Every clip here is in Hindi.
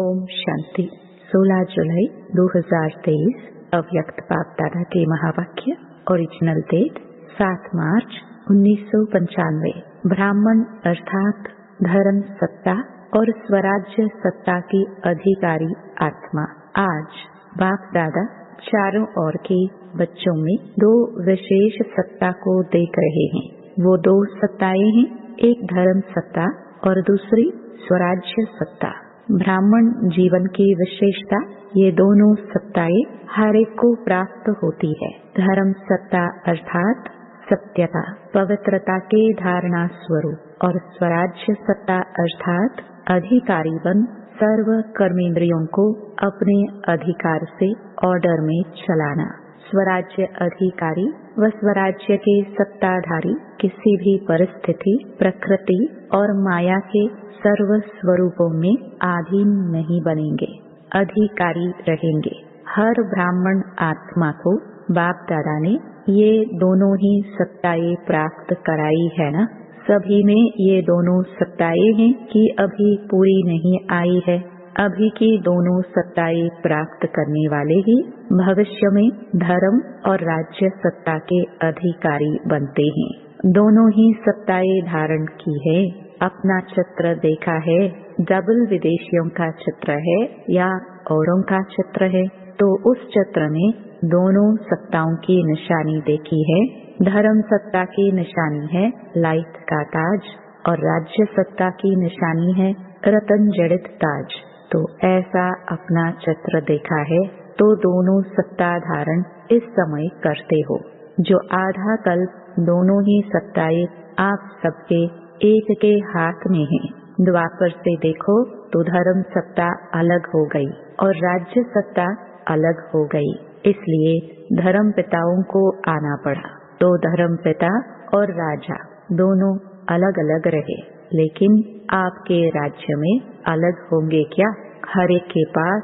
ओम शांति। 16 जुलाई 2023 अव्यक्त बाप दादा के महावाक्य। ओरिजिनल डेट 7 मार्च 1995। ब्राह्मण अर्थात धर्म सत्ता और स्वराज्य सत्ता की अधिकारी आत्मा। आज बाप दादा चारों ओर के बच्चों में दो विशेष सत्ता को देख रहे हैं। वो दो सत्ताएं हैं, एक धर्म सत्ता और दूसरी स्वराज्य सत्ता। ब्राह्मण जीवन की विशेषता, ये दोनों सत्ताएं हर एक को प्राप्त होती है। धर्म सत्ता अर्थात सत्यता, पवित्रता के धारणा स्वरूप, और स्वराज्य सत्ता अर्थात अधिकारी बन सर्व कर्मेंद्रियों को अपने अधिकार से ऑर्डर में चलाना। स्वराज्य अधिकारी व स्वराज्य के सत्ताधारी किसी भी परिस्थिति, प्रकृति और माया के सर्व स्वरूपों में अधीन नहीं बनेंगे, अधिकारी रहेंगे। हर ब्राह्मण आत्मा को बाप दादा ने ये दोनों ही सत्ताएं प्राप्त कराई है ना। सभी में ये दोनों सत्ताएं हैं कि अभी पूरी नहीं आई है। अभी की दोनों सत्ताएं प्राप्त करने वाले ही भविष्य में धर्म और राज्य सत्ता के अधिकारी बनते हैं। दोनों ही सत्ताएं धारण की है। अपना चित्र देखा है, डबल विदेशियों का चित्र है या औरों का चित्र है, तो उस चित्र में दोनों सत्ताओं की निशानी देखी है। धर्म सत्ता की निशानी है लाइट का ताज और राज्य सत्ता की निशानी है रतन जड़ित ताज। तो ऐसा अपना चित्र देखा है, तो दोनों सत्ता धारण इस समय करते हो। जो आधा कल्प दोनों ही सत्ताएं आप सबके एक के हाथ में है। द्वापर से देखो तो धर्म सत्ता अलग हो गई और राज्य सत्ता अलग हो गई, इसलिए धर्म पिताओं को आना पड़ा। तो धर्म पिता और राजा दोनों अलग अलग रहे, लेकिन आपके राज्य में अलग होंगे क्या? हर एक के पास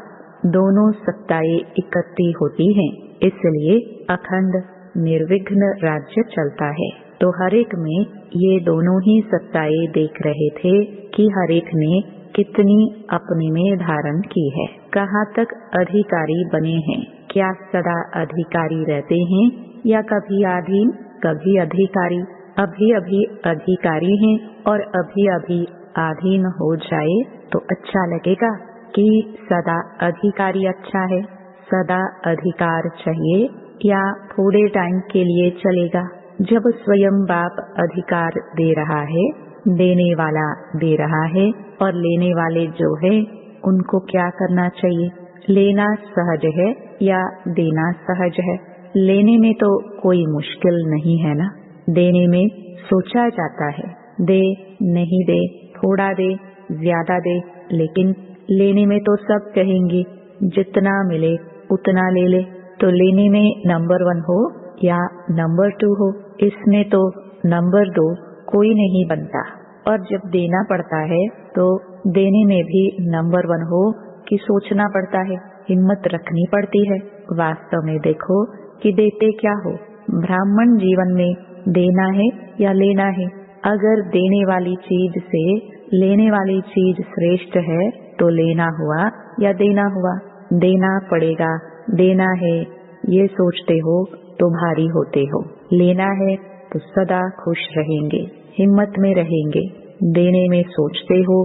दोनों सत्ताएं इकट्ठी होती हैं, इसलिए अखंड निर्विघ्न राज्य चलता है। तो हर एक में ये दोनों ही सत्ताएं देख रहे थे कि हर एक ने कितनी अपने में धारण की है, कहाँ तक अधिकारी बने हैं। क्या सदा अधिकारी रहते हैं या कभी अधीन, कभी अधिकारी? अभी अभी अधिकारी हैं और अभी अभी अधीन हो जाए तो अच्छा लगेगा कि सदा अधिकारी अच्छा है? सदा अधिकार चाहिए या थोड़े टाइम के लिए चलेगा? जब स्वयं बाप अधिकार दे रहा है, देने वाला दे रहा है और लेने वाले जो है उनको क्या करना चाहिए? लेना सहज है या देना सहज है? लेने में तो कोई मुश्किल नहीं है ना। देने में सोचा जाता है, दे नहीं दे, थोड़ा दे, ज्यादा दे, लेकिन लेने में तो सब कहेंगे जितना मिले उतना ले ले। तो लेने में नंबर 1 हो या नंबर 2 हो, इसमें तो नंबर 2 कोई नहीं बनता। और जब देना पड़ता है तो देने में भी नंबर 1 हो कि सोचना पड़ता है, हिम्मत रखनी पड़ती है। वास्तव में देखो कि देते क्या हो। ब्राह्मण जीवन में देना है या लेना है। अगर देने वाली चीज से लेने वाली चीज श्रेष्ठ है तो लेना हुआ या देना हुआ? देना पड़ेगा, देना है, ये सोचते हो तो भारी होते हो। लेना है तो सदा खुश रहेंगे, हिम्मत में रहेंगे। देने में सोचते हो,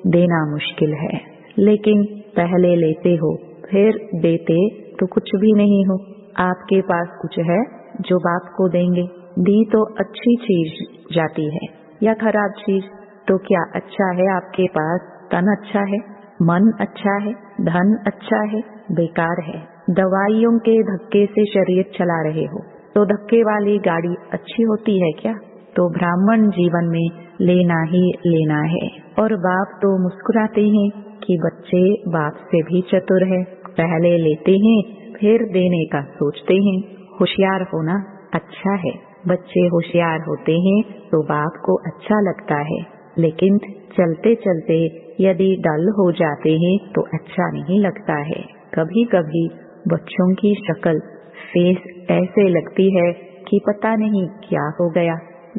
देना मुश्किल है, लेकिन पहले लेते हो फिर देते तो कुछ भी नहीं हो। आपके पास कुछ है जो बाप को देंगे। दी तो अच्छी चीज जाती है या खराब चीज? तो क्या अच्छा है आपके पास? तन अच्छा है, मन अच्छा है, धन अच्छा है, बेकार है। दवाइयों के धक्के से शरीर चला रहे हो तो धक्के वाली गाड़ी अच्छी होती है क्या? तो ब्राह्मण जीवन में लेना ही लेना है। और बाप तो मुस्कुराते हैं कि बच्चे बाप से भी चतुर है, पहले लेते हैं फिर देने का सोचते हैं। होशियार होना अच्छा है, बच्चे होशियार होते हैं तो बाप को अच्छा लगता है, लेकिन चलते चलते यदि डल हो जाते हैं तो अच्छा नहीं लगता है। कभी कभी बच्चों की शक्ल, फेस ऐसे लगती है कि पता नहीं क्या हो गया।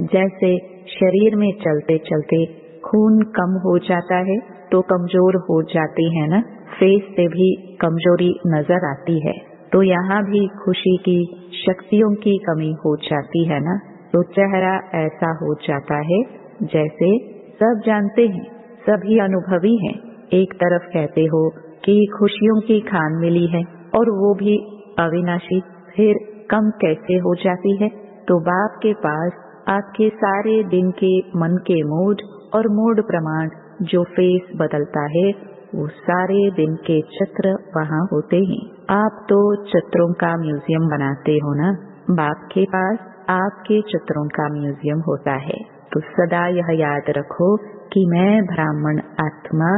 जैसे शरीर में चलते चलते खून कम हो जाता है तो कमजोर हो जाती है ना, फेस से भी कमजोरी नजर आती है। तो यहाँ भी खुशी की शक्तियों की कमी हो जाती है ना, तो चेहरा ऐसा हो जाता है जैसे सब जानते हैं, सभी अनुभवी हैं। एक तरफ कहते हो कि खुशियों की खान मिली है और वो भी अविनाशी, फिर कम कैसे हो जाती है? तो बाप के पास आपके सारे दिन के मन के मूड और मूड प्रमाण जो फेस बदलता है, वो सारे दिन के चित्र वहाँ होते हैं। आप तो चित्रों का म्यूजियम बनाते हो ना, बाप के पास आपके चित्रों का म्यूजियम होता है। तो सदा यह याद रखो कि मैं ब्राह्मण आत्मा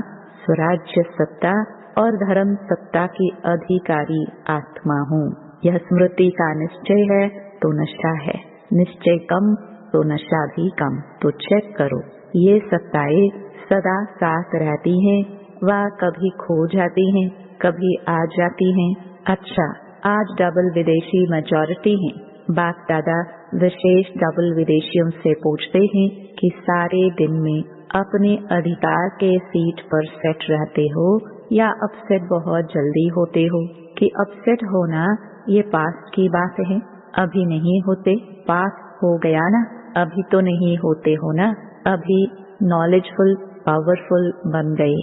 स्वराज्य सत्ता और धर्म सत्ता की अधिकारी आत्मा हूँ। यह स्मृति का निश्चय है तो नशा है, निश्चय कम तो नशा भी कम। तो चेक करो, ये सत्ताएं सदा साथ रहती हैं, वह कभी खो जाती हैं, कभी आ जाती हैं। अच्छा, आज डबल विदेशी मेजॉरिटी है। बाप दादा विशेष डबल विदेशियों से पूछते हैं कि सारे दिन में अपने अधिकार के सीट पर सेट रहते हो या अपसेट बहुत जल्दी होते हो? कि अपसेट होना ये पास्ट की बात है, अभी नहीं होते। पास हो गया ना, अभी तो नहीं होते हो ना, अभी नॉलेजफुल पावरफुल बन गए।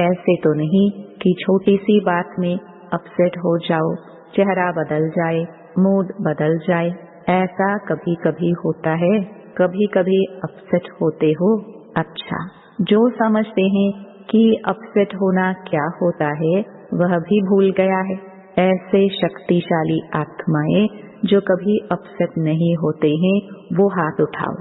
ऐसे तो नहीं कि छोटी सी बात में अपसेट हो जाओ, चेहरा बदल जाए, मूड बदल जाए। ऐसा कभी कभी होता है, कभी कभी अपसेट होते हो। अच्छा, जो समझते हैं कि अपसेट होना क्या होता है वह भी भूल गया है। ऐसे शक्तिशाली आत्माएं जो कभी अपसेट नहीं होते हैं, वो हाथ उठाओ।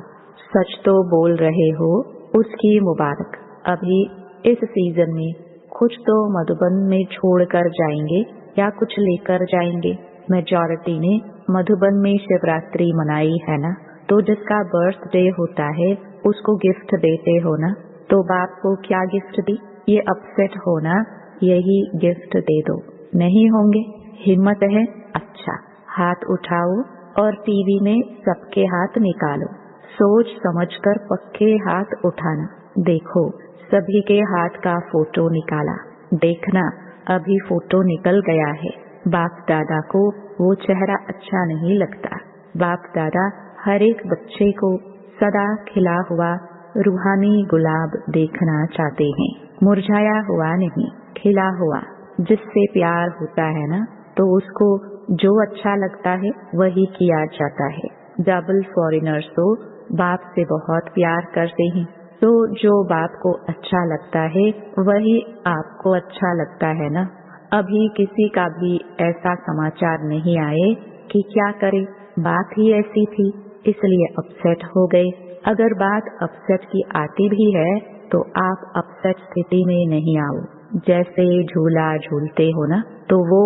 सच तो बोल रहे हो, उसकी मुबारक। अभी इस सीजन में कुछ तो मधुबन में छोड़कर जाएंगे या कुछ लेकर जाएंगे। मेजॉरिटी ने मधुबन में शिवरात्रि मनाई है ना, तो जिसका बर्थडे होता है उसको गिफ्ट देते हो ना। तो बाप को क्या गिफ्ट दी? ये अपसेट होना, यही गिफ्ट दे दो। नहीं होंगे? हिम्मत है? अच्छा, हाथ उठाओ और टीवी में सबके हाथ निकालो। सोच समझकर पक्के हाथ उठाना। देखो, सभी के हाथ का फोटो निकाला। देखना, अभी फोटो निकल गया है। बाप दादा को वो चेहरा अच्छा नहीं लगता। बाप दादा हर एक बच्चे को सदा खिला हुआ रूहानी गुलाब देखना चाहते हैं, मुरझाया हुआ नहीं, खिला हुआ। जिससे प्यार होता है ना, तो उसको जो अच्छा लगता है वही किया जाता है। डबल फॉरेनर्स तो बाप से बहुत प्यार करते हैं, तो जो बाप को अच्छा लगता है वही आपको अच्छा लगता है ना। अभी किसी का भी ऐसा समाचार नहीं आए कि क्या करे, बात ही ऐसी थी इसलिए अपसेट हो गए। अगर बात अपसेट की आती भी है तो आप अपसेट स्थिति में नहीं आओ। जैसे झूला झूलते हो ना, तो वो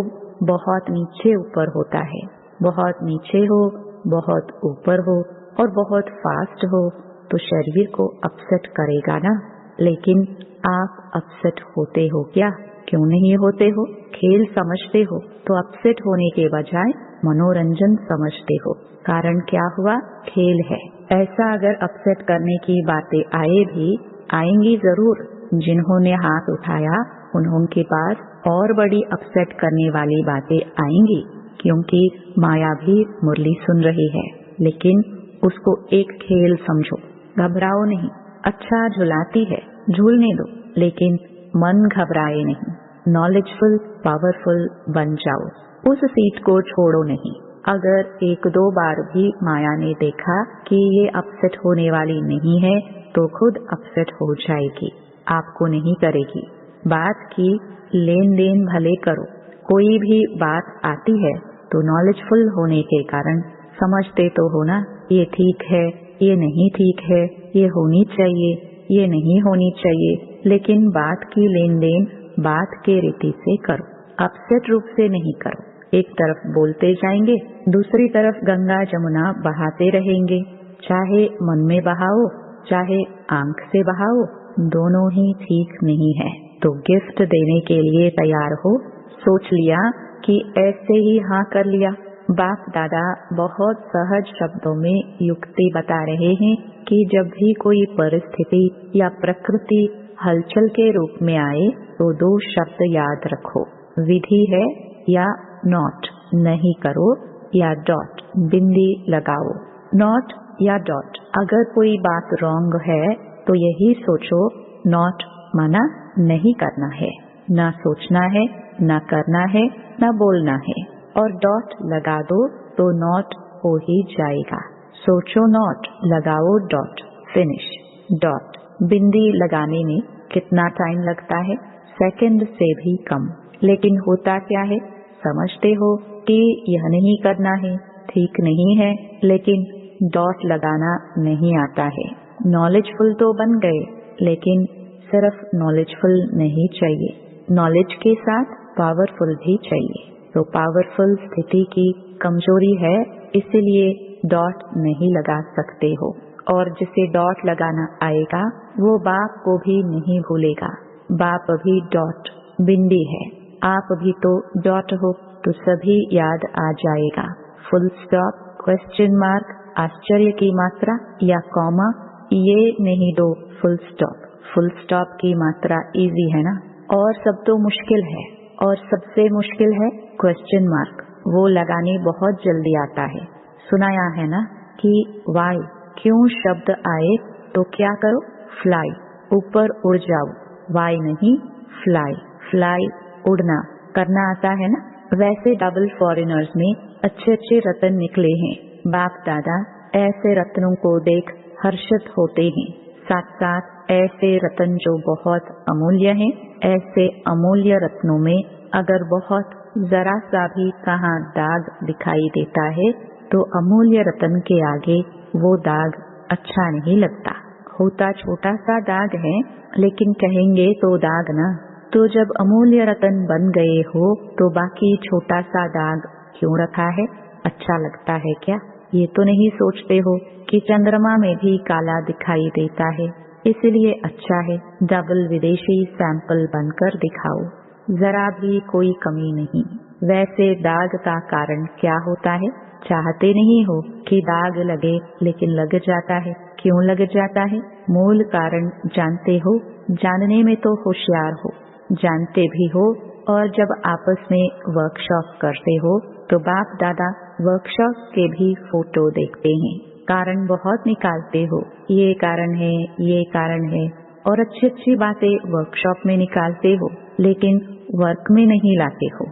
बहुत नीचे ऊपर होता है। बहुत नीचे हो, बहुत ऊपर हो और बहुत फास्ट हो तो शरीर को अपसेट करेगा ना। लेकिन आप अपसेट होते हो क्या? क्यों नहीं होते हो? खेल समझते हो तो अपसेट होने के बजाय मनोरंजन समझते हो। कारण क्या हुआ? खेल है। ऐसा अगर अपसेट करने की बातें आए भी, आएंगी जरूर। जिन्होंने हाथ उठाया उनके पास और बड़ी अपसेट करने वाली बातें आएंगी, क्योंकि माया भी मुरली सुन रही है। लेकिन उसको एक खेल समझो, घबराओ नहीं। अच्छा झुलाती है, झूलने दो, लेकिन मन घबराए नहीं। नॉलेजफुल पावरफुल बन जाओ, उस सीट को छोड़ो नहीं। अगर एक दो बार भी माया ने देखा कि ये अपसेट होने वाली नहीं है तो खुद अपसेट हो जाएगी, आपको नहीं करेगी। बात की लेन देन भले करो, कोई भी बात आती है तो नॉलेजफुल होने के कारण समझते तो हो ना, ये ठीक है, ये नहीं ठीक है, ये होनी चाहिए, ये नहीं होनी चाहिए। लेकिन बात की लेन देन बात के रीति से करो, अपसेट रूप से नहीं करो। एक तरफ बोलते जाएंगे, दूसरी तरफ गंगा जमुना बहाते रहेंगे। चाहे मन में बहाओ, चाहे आंख से बहाओ, दोनों ही ठीक नहीं है। तो गिफ्ट देने के लिए तैयार हो। सोच लिया कि ऐसे ही हाँ कर लिया। बाप दादा बहुत सहज शब्दों में युक्ति बता रहे हैं कि जब भी कोई परिस्थिति या प्रकृति हलचल के रूप में आए तो 2 शब्द याद रखो, विधि है या नॉट, नहीं करो या डॉट, बिंदी लगाओ। नॉट या डॉट, अगर कोई बात रॉन्ग है तो यही सोचो नॉट माना नहीं करना है, ना सोचना है, ना करना है, ना बोलना है, और डॉट लगा दो तो नॉट हो ही जाएगा। सोचो नॉट, लगाओ डॉट, फिनिश। डॉट बिंदी लगाने में कितना टाइम लगता है? सेकंड से भी कम। लेकिन होता क्या है, समझते हो कि यह नहीं करना है, ठीक नहीं है, लेकिन डॉट लगाना नहीं आता है। नॉलेजफुल तो बन गए, लेकिन सिर्फ नॉलेजफुल नहीं चाहिए, नॉलेज के साथ पावरफुल भी चाहिए। तो पावरफुल स्थिति की कमजोरी है, इसीलिए डॉट नहीं लगा सकते हो। और जिसे डॉट लगाना आएगा वो बाप को भी नहीं भूलेगा। बाप भी डॉट बिंदी है, आप भी तो डॉट हो, तो सभी याद आ जाएगा। फुल स्टॉप, क्वेश्चन मार्क, आश्चर्य की मात्रा या कॉमा, ये नहीं दो फुल स्टॉप। फुल स्टॉप की मात्रा इजी है ना, और सब तो मुश्किल है, और सबसे मुश्किल है क्वेश्चन मार्क, वो लगाने बहुत जल्दी आता है। सुनाया है ना कि वाई, क्यों शब्द आए तो क्या करो, फ्लाई, ऊपर उड़ जाओ, वाई नहीं फ्लाई, फ्लाई उड़ना करना आता है ना। वैसे डबल फॉरेनर्स में अच्छे अच्छे रत्न निकले हैं। बाप दादा ऐसे रत्नों को देख हर्षित होते हैं, साथ साथ ऐसे रत्न जो बहुत अमूल्य हैं। ऐसे अमूल्य रत्नों में अगर बहुत जरा सा भी कहाँ दाग दिखाई देता है तो अमूल्य रत्न के आगे वो दाग अच्छा नहीं लगता। होता छोटा सा दाग है, लेकिन कहेंगे तो दाग ना। तो जब अमूल्य रत्न बन गए हो तो बाकी छोटा सा दाग क्यों रखा है? अच्छा लगता है क्या? ये तो नहीं सोचते हो कि चंद्रमा में भी काला दिखाई देता है, इसलिए अच्छा है डबल विदेशी सैंपल बनकर दिखाओ, जरा भी कोई कमी नहीं। वैसे दाग का कारण क्या होता है? चाहते नहीं हो कि दाग लगे, लेकिन लग जाता है। क्यों लग जाता है? मूल कारण जानते हो? जानने में तो होशियार हो, जानते भी हो, और जब आपस में वर्कशॉप करते हो तो बाप दादा वर्कशॉप के भी फोटो देखते हैं, कारण बहुत निकालते हो, ये कारण है, ये कारण है, और अच्छी अच्छी बातें वर्कशॉप में निकालते हो, लेकिन वर्क में नहीं लाते हो।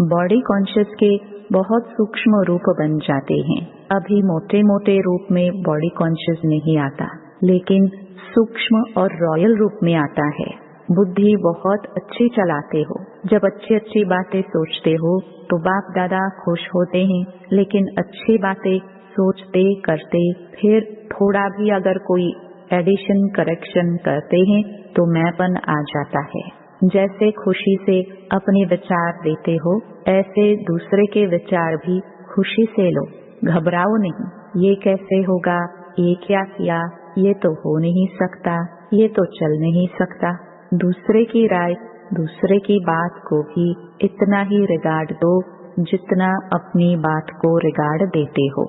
बॉडी कॉन्शियस के बहुत सूक्ष्म रूप बन जाते हैं। अभी मोटे मोटे रूप में बॉडी कॉन्शियस नहीं आता, लेकिन सूक्ष्म और रॉयल रूप में आता है। बुद्धि बहुत अच्छी चलाते हो, जब अच्छी अच्छी बातें सोचते हो तो बाप दादा खुश होते हैं, लेकिन अच्छी बातें सोचते करते फिर थोड़ा भी अगर कोई एडिशन करेक्शन करते हैं तो मैंपन आ जाता है। जैसे खुशी से अपने विचार देते हो, ऐसे दूसरे के विचार भी खुशी से लो, घबराओ नहीं। ये कैसे होगा, ये क्या किया, ये तो हो नहीं सकता, ये तो चल नहीं सकता। दूसरे की राय, दूसरे की बात को भी इतना ही रिगार्ड दो जितना अपनी बात को रिगार्ड देते हो।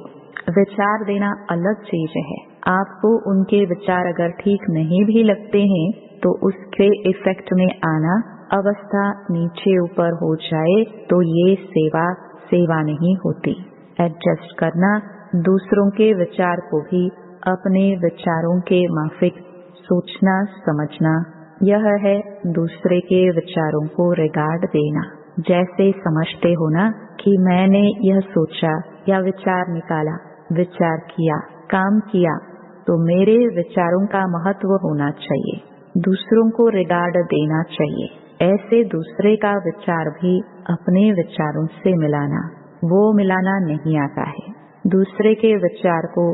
विचार देना अलग चीज है। आपको उनके विचार अगर ठीक नहीं भी लगते हैं तो उसके इफेक्ट में आना, अवस्था नीचे ऊपर हो जाए तो ये सेवा सेवा नहीं होती। एडजस्ट करना, दूसरों के विचार को भी अपने विचारों के माफिक सोचना समझना, यह है दूसरे के विचारों को रिगार्ड देना। जैसे समझते हो ना कि मैंने यह सोचा या विचार निकाला, विचार किया, काम किया, तो मेरे विचारों का महत्व होना चाहिए, दूसरों को रिगार्ड देना चाहिए। ऐसे दूसरे का विचार भी अपने विचारों से मिलाना, वो मिलाना नहीं आता है। दूसरे के विचार को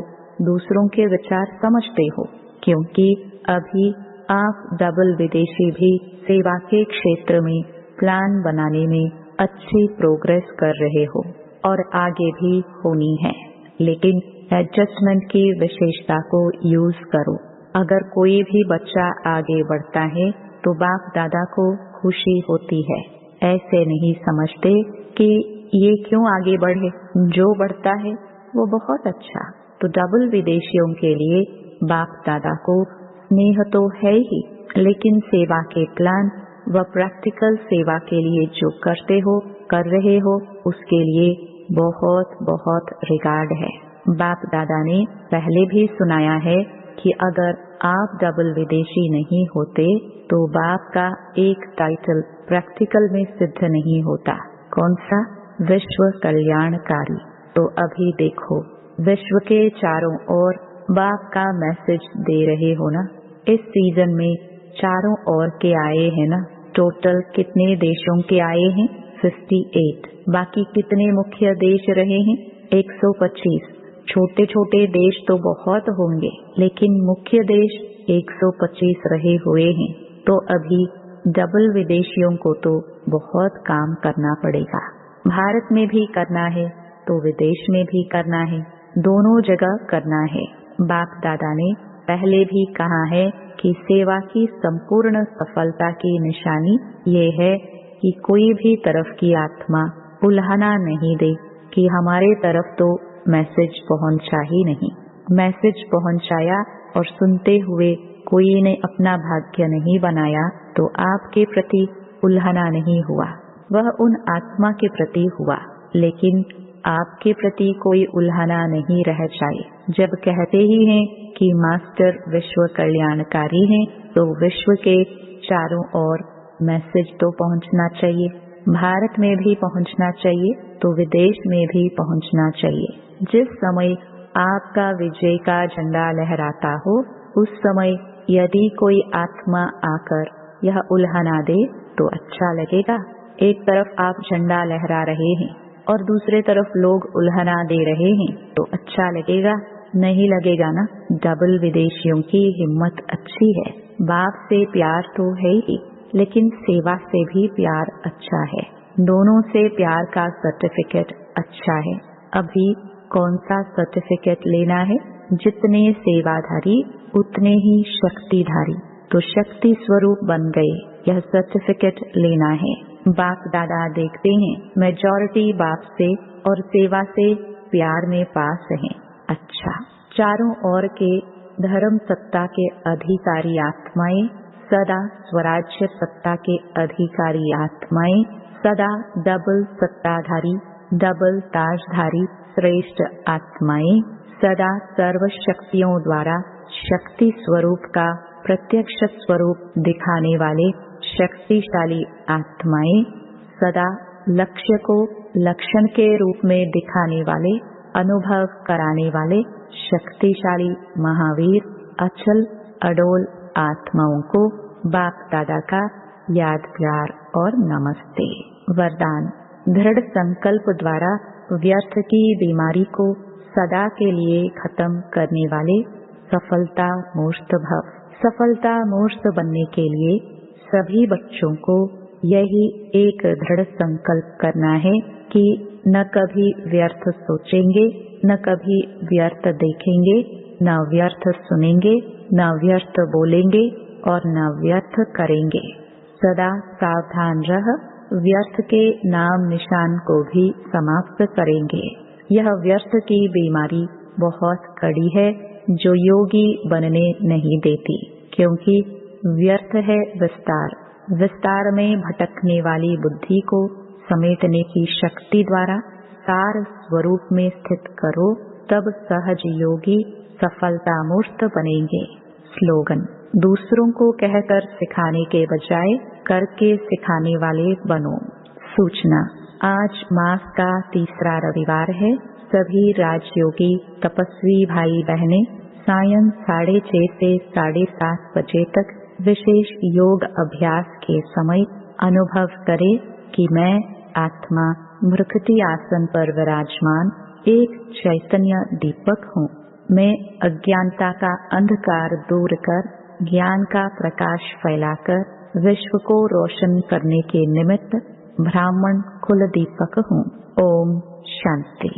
दूसरों के विचार समझते हो, क्योंकि अभी आप डबल विदेशी भी सेवा के क्षेत्र में प्लान बनाने में अच्छी प्रोग्रेस कर रहे हो और आगे भी होनी है। लेकिन एडजस्टमेंट की विशेषता को यूज करो। अगर कोई भी बच्चा आगे बढ़ता है तो बाप दादा को खुशी होती है। ऐसे नहीं समझते कि ये क्यों आगे बढ़े, जो बढ़ता है वो बहुत अच्छा। तो डबल विदेशियों के लिए बाप दादा को स्नेह तो है ही, लेकिन सेवा के प्लान व प्रैक्टिकल सेवा के लिए जो करते हो, कर रहे हो, उसके लिए बहुत बहुत रिगार्ड है। बाप दादा ने पहले भी सुनाया है कि अगर आप डबल विदेशी नहीं होते तो बाप का एक टाइटल प्रैक्टिकल में सिद्ध नहीं होता। कौन सा? विश्व कल्याणकारी। तो अभी देखो, विश्व के चारों ओर बाप का मैसेज दे रहे हो ना। इस सीजन में चारों ओर के आए हैं ना। टोटल कितने देशों के आए हैं? 58। बाकी कितने मुख्य देश रहे हैं? 125। छोटे छोटे देश तो बहुत होंगे, लेकिन मुख्य देश 125 रहे हुए हैं। तो अभी डबल विदेशियों को तो बहुत काम करना पड़ेगा। भारत में भी करना है तो विदेश में भी करना है, दोनों जगह करना है। बाप दादा ने पहले भी कहा है कि सेवा की संपूर्ण सफलता की निशानी ये है कि कोई भी तरफ की आत्मा उल्हाना नहीं दे कि हमारे तरफ तो मैसेज पहुंचा ही नहीं। मैसेज पहुंचाया और सुनते हुए कोई ने अपना भाग्य नहीं बनाया तो आपके प्रति उल्हाना नहीं हुआ, वह उन आत्मा के प्रति हुआ। लेकिन आपके प्रति कोई उल्हाना नहीं रह जाए। जब कहते ही हैं कि मास्टर विश्व कल्याणकारी हैं, तो विश्व के चारों ओर मैसेज तो पहुंचना चाहिए। भारत में भी पहुंचना चाहिए तो विदेश में भी पहुंचना चाहिए। जिस समय आपका विजय का झंडा लहराता हो, उस समय यदि कोई आत्मा आकर यह उल्हाना दे तो अच्छा लगेगा। एक तरफ आप झंडा लहरा रहे हैं और दूसरे तरफ लोग उल्हाना दे रहे हैं तो अच्छा लगेगा? नहीं लगेगा ना। डबल विदेशियों की हिम्मत अच्छी है। बाप से प्यार तो है ही, लेकिन सेवा से भी प्यार अच्छा है। दोनों से प्यार का सर्टिफिकेट अच्छा है। अभी कौन सा सर्टिफिकेट लेना है? जितने सेवाधारी उतने ही शक्तिधारी, तो शक्ति स्वरूप बन गए, यह सर्टिफिकेट लेना है। बाप दादा देखते हैं मेजॉरिटी बाप से और सेवा से प्यार में पास हैं। अच्छा, चारों ओर के धर्म सत्ता के अधिकारी आत्माएं, सदा स्वराज्य सत्ता के अधिकारी आत्माएं, सदा डबल सत्ताधारी, डबल ताजधारी श्रेष्ठ आत्माएं, सदा सर्व शक्तियों द्वारा शक्ति स्वरूप का प्रत्यक्ष स्वरूप दिखाने वाले शक्तिशाली आत्माएं, सदा लक्ष्य को लक्षण के रूप में दिखाने वाले, अनुभव कराने वाले शक्तिशाली महावीर, अचल अडोल आत्माओं को बाप दादा का याद प्यार और नमस्ते। वरदान: दृढ़ संकल्प द्वारा व्यर्थ की बीमारी को सदा के लिए खत्म करने वाले सफलता मूर्त भव। सफलता मूर्त बनने के लिए सभी बच्चों को यही एक दृढ़ संकल्प करना है कि न कभी व्यर्थ सोचेंगे, न कभी व्यर्थ देखेंगे, न व्यर्थ सुनेंगे, न व्यर्थ बोलेंगे और न व्यर्थ करेंगे। सदा सावधान रह व्यर्थ के नाम निशान को भी समाप्त करेंगे। यह व्यर्थ की बीमारी बहुत कड़ी है जो योगी बनने नहीं देती, क्योंकि व्यर्थ है विस्तार। विस्तार में भटकने वाली बुद्धि को समेटने की शक्ति द्वारा सार स्वरूप में स्थित करो, तब सहज योगी सफलता मूर्त बनेंगे। स्लोगन: दूसरों को कहकर सिखाने के बजाय करके सिखाने वाले बनो। सूचना: आज मास का तीसरा रविवार है। सभी राजयोगी तपस्वी भाई बहनें सायं 6:30 से 7:30 बजे तक विशेष योग अभ्यास के समय अनुभव करें कि मैं आत्मा मृगति आसन पर विराजमान एक चैतन्य दीपक हूँ। मैं अज्ञानता का अंधकार दूर कर ज्ञान का प्रकाश फैलाकर विश्व को रोशन करने के निमित्त ब्राह्मण कुल दीपक हूँ। ओम शांति।